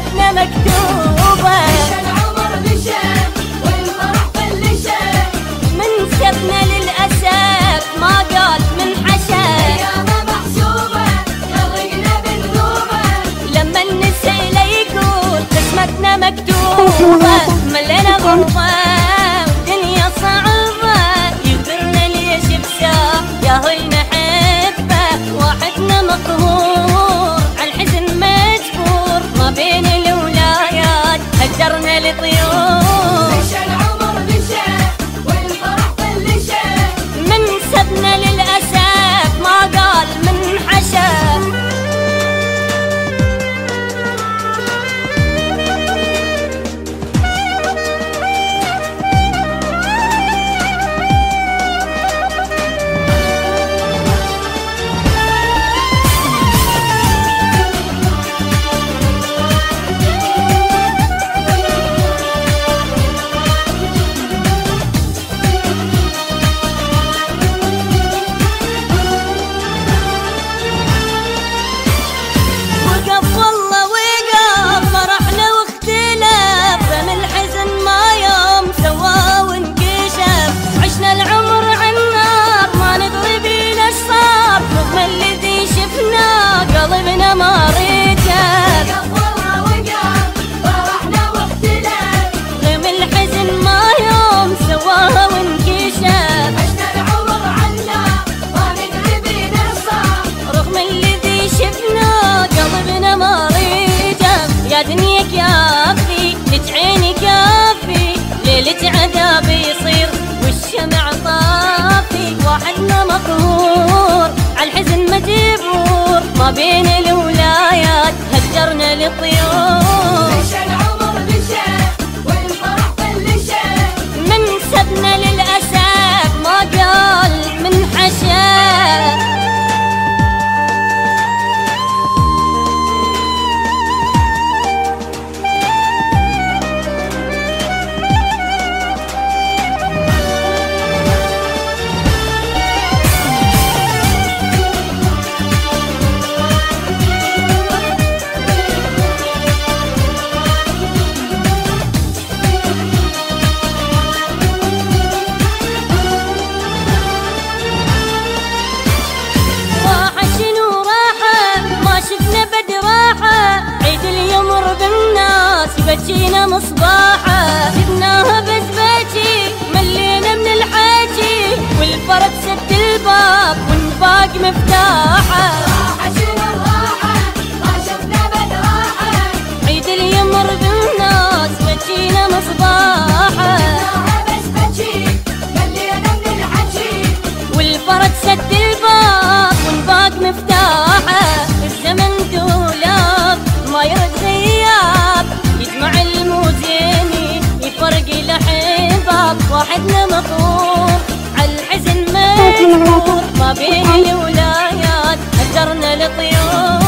بسمتنا مكتوبة. مشى العمر مشى والفرح فلشى، من سبنا للأسف ما قال من حشى. أيامه محسوبة يضيقنا بالنوبة، لما النسي يقول بسمتنا مكتوبة. ملينا غربة ودنيا صعبة، يقدرنا ليش بساع يا هل نحبه. واحدنا مقهور عالحزن مجبور، ما بين الولايات هجرنا لطيور. مشى العمر مشى والفرح فلشى، من سبنا للأسف ما قال من حشى. قلبنا ما رجع والله وقف فرحنا واختلف، غم الحزن ما يوم سواها وانكشف. عشنا العمر عنا ما ندري بينا الصعب، رغم الذي شفنا قلبنا ما رجع. يا دنيا كافي لك عيني كافي، ليلة عذاب يصير والشمع طافي. واحدنا مقهور عالحزن مجبور، ما بين الولايات هجرنا للطيور. مشى العمر مشى والفرح فلشى، من سبنا للأسف ما قال من حشى. بجينا مصباحة جبناها بزباجي، ملينا من الحاجي والفرد سد الباب ونباق مفتاحة. راحة شنو الراحة ما شفنا بدراحة، عيد اليمر بالناس بجينا مصباحة، جبناها بزباجي ملينا من الحاجي والفرد سد الباب ونباق مفتاحة. الزمن دولاب ما يرد غياب، يجمع الموزيني يفرق الأحباب. واحدنا مقهور عالحزن مجبور، ما بين الولايات هجرنا لطيور.